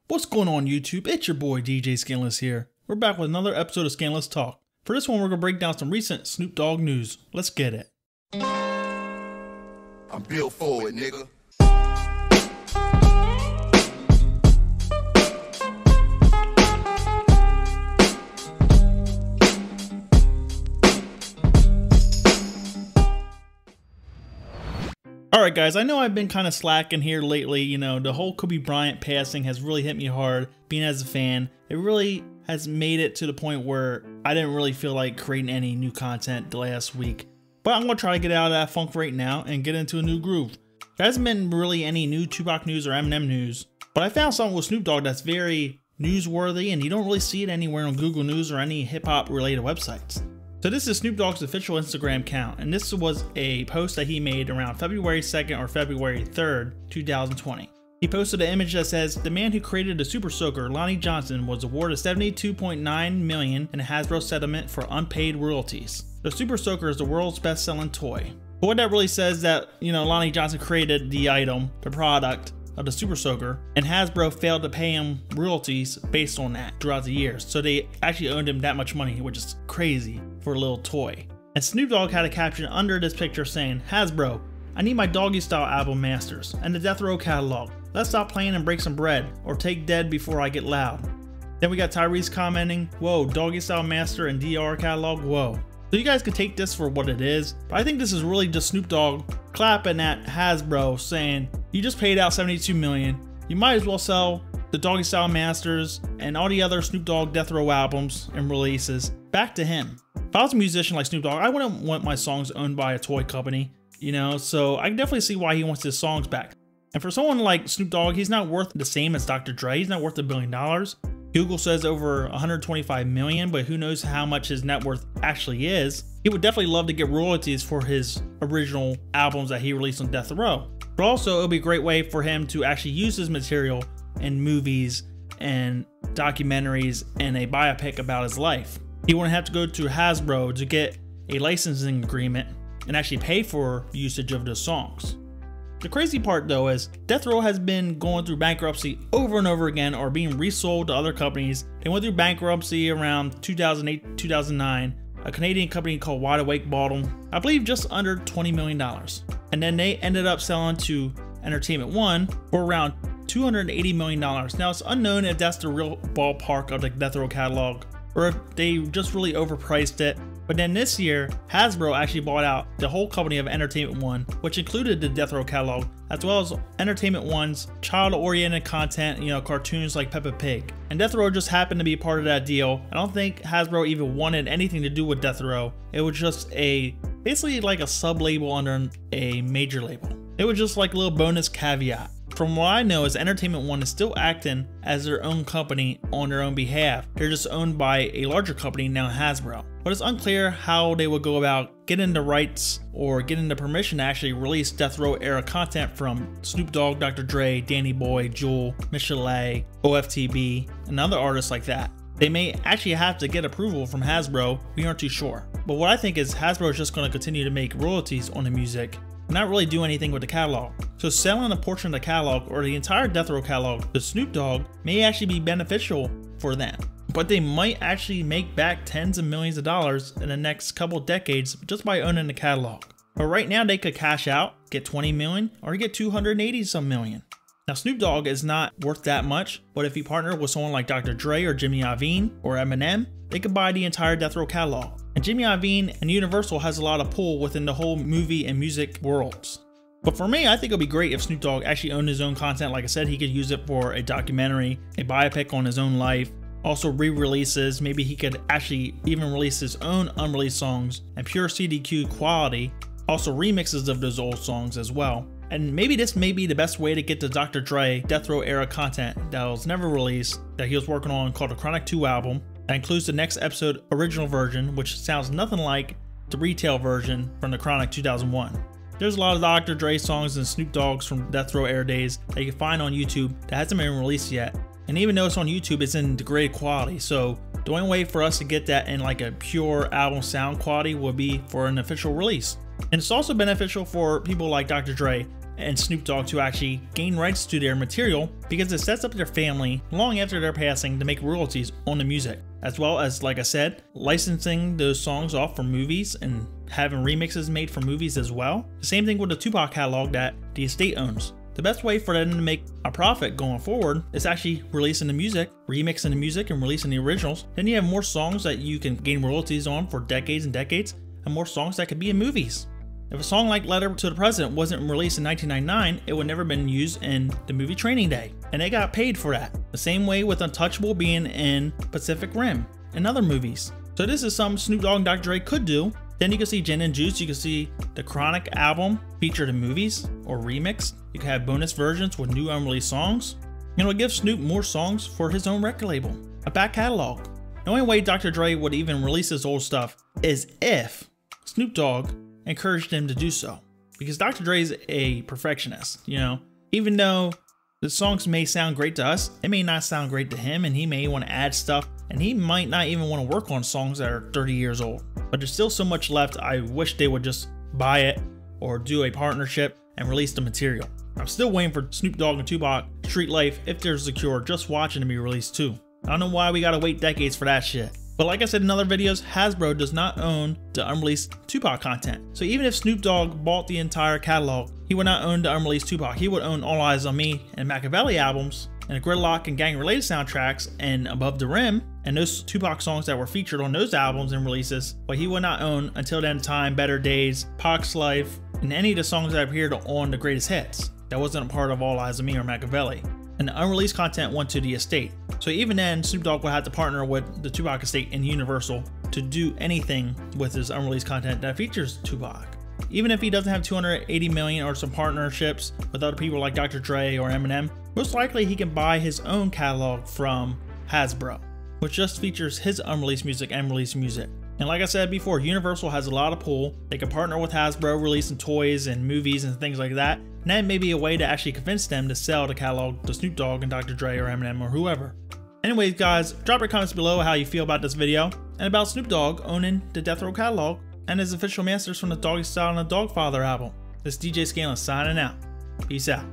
What's going on YouTube? It's your boy DJ Skandalous here. We're back with another episode of Skandalous Talk. For this one, we're going to break down some recent Snoop Dogg news. Let's get it. I'm built for it, nigga. Alright guys, I know I've been kind of slacking here lately. You know, the whole Kobe Bryant passing has really hit me hard. Being as a fan, it really has made it to the point where I didn't really feel like creating any new content the last week. But I'm going to try to get out of that funk right now and get into a new groove. There hasn't been really any new Tupac news or Eminem news, but I found something with Snoop Dogg that's very newsworthy and you don't really see it anywhere on Google News or any hip-hop related websites. So this is Snoop Dogg's official Instagram account, and this was a post that he made around February 2nd or February 3rd, 2020. He posted an image that says, "The man who created the Super Soaker, Lonnie Johnson, was awarded $72.9 million in a Hasbro settlement for unpaid royalties. The Super Soaker is the world's best-selling toy." But what that really says that, you know, Lonnie Johnson created the item, the product of the Super Soaker, and Hasbro failed to pay him royalties based on that throughout the years. So they actually owed him that much money, which is crazy for a little toy. And Snoop Dogg had a caption under this picture saying, "Hasbro, I need my Doggy Style album masters and the Death Row catalog. Let's stop playing and break some bread, or take dead before I get loud." Then we got Tyrese commenting, "Whoa, Doggy Style master and DR catalog, whoa." So you guys can take this for what it is, but I think this is really just Snoop Dogg clapping at Hasbro saying, "You just paid out $72 million. You might as well sell the Doggy Style Masters and all the other Snoop Dogg Death Row albums and releases back to him." If I was a musician like Snoop Dogg, I wouldn't want my songs owned by a toy company, you know, so I can definitely see why he wants his songs back. And for someone like Snoop Dogg, he's not worth the same as Dr. Dre. He's not worth $1 billion. Google says over 125 million, but who knows how much his net worth actually is. He would definitely love to get royalties for his original albums that he released on Death Row. But also, it'll be a great way for him to actually use his material in movies and documentaries and a biopic about his life. He wouldn't have to go to Hasbro to get a licensing agreement and actually pay for usage of the songs. The crazy part though is Death Row has been going through bankruptcy over and over again, or being resold to other companies. They went through bankruptcy around 2008, 2009. A Canadian company called Wide Awake bought them, I believe, just under $20 million. And then they ended up selling to Entertainment One for around $280 million. Now it's unknown if that's the real ballpark of the Death Row catalog, or if they just really overpriced it. But then this year, Hasbro actually bought out the whole company of Entertainment One, which included the Death Row catalog, as well as Entertainment One's child-oriented content, you know, cartoons like Peppa Pig. And Death Row just happened to be part of that deal. I don't think Hasbro even wanted anything to do with Death Row. It was just basically like a sub-label under a major label. It was just like a little bonus caveat. From what I know is Entertainment One is still acting as their own company on their own behalf. They're just owned by a larger company now, Hasbro. But it's unclear how they would go about getting the rights or getting the permission to actually release Death Row era content from Snoop Dogg, Dr. Dre, Danny Boy, Jewel, Michelet, OFTB, and other artists like that. They may actually have to get approval from Hasbro, we aren't too sure. But what I think is Hasbro is just going to continue to make royalties on the music, not really do anything with the catalog. So selling a portion of the catalog or the entire Death Row catalog to Snoop Dogg may actually be beneficial for them. But they might actually make back tens of millions of dollars in the next couple decades just by owning the catalog. But right now they could cash out, get 20 million, or get 280 some million. Now Snoop Dogg is not worth that much, but if he partnered with someone like Dr. Dre or Jimmy Iovine or Eminem, they could buy the entire Death Row catalog. And Jimmy Iovine and Universal has a lot of pull within the whole movie and music worlds. But for me, I think it'd be great if Snoop Dogg actually owned his own content. Like I said, he could use it for a documentary, a biopic on his own life, also re-releases. Maybe he could actually even release his own unreleased songs and pure CDQ quality, also remixes of those old songs as well. And maybe this may be the best way to get the Dr. Dre Death Row era content that was never released, that he was working on, called the Chronic 2 album. That includes the next episode original version, which sounds nothing like the retail version from the Chronic 2001. There's a lot of Dr. Dre songs and Snoop Dogg's from Death Row era days that you can find on YouTube that hasn't been released yet. And even though it's on YouTube, it's in degraded quality. So the only way for us to get that in like a pure album sound quality would be for an official release. And it's also beneficial for people like Dr. Dre and Snoop Dogg to actually gain rights to their material because it sets up their family long after their passing to make royalties on the music, as well as, like I said, licensing those songs off for movies and having remixes made for movies as well. The same thing with the Tupac catalog that the estate owns. The best way for them to make a profit going forward is actually releasing the music, remixing the music, and releasing the originals. Then you have more songs that you can gain royalties on for decades and decades, and more songs that could be in movies. If a song like Letter to the President wasn't released in 1999, it would never been used in the movie Training Day, and they got paid for that. The same way with Untouchable being in Pacific Rim and other movies. So this is something Snoop Dogg and Dr. Dre could do. Then you can see Gin and Juice, you can see the Chronic album featured in movies or remixed. You can have bonus versions with new unreleased songs. And it'll give Snoop more songs for his own record label, a back catalog. The only way Dr. Dre would even release his old stuff is if Snoop Dogg encouraged him to do so, because Dr. Dre is a perfectionist, you know. Even though the songs may sound great to us, it may not sound great to him, and he may want to add stuff, and he might not even want to work on songs that are 30 years old. But there's still so much left. I wish they would just buy it or do a partnership and release the material. I'm still waiting for Snoop Dogg and Tupac Street Life, If There's Secure, Just Watching to be released too. I don't know why we gotta wait decades for that shit. But like I said in other videos, Hasbro does not own the unreleased Tupac content. So even if Snoop Dogg bought the entire catalog, he would not own the unreleased Tupac. He would own All Eyes on Me and Machiavelli albums, and the Gridlock and Gang related soundtracks, and Above the Rim, and those Tupac songs that were featured on those albums and releases. But he would not own Until Then Time, Better Days, Pac's Life, and any of the songs that appeared on the Greatest Hits. That wasn't a part of All Eyes on Me or Machiavelli. And the unreleased content went to the estate. So even then, Snoop Dogg would have to partner with the Tupac estate and Universal to do anything with his unreleased content that features Tupac. Even if he doesn't have 280 million or some partnerships with other people like Dr. Dre or Eminem, most likely he can buy his own catalog from Hasbro, which just features his unreleased music and released music. And like I said before, Universal has a lot of pull. They can partner with Hasbro, releasing toys and movies and things like that. And that may be a way to actually convince them to sell the catalog to Snoop Dogg and Dr. Dre or Eminem or whoever. Anyways guys, drop your comments below how you feel about this video and about Snoop Dogg owning the Death Row catalog and his official masters from the Doggy Style and the Dogfather album. This is DJ Skandalous signing out. Peace out.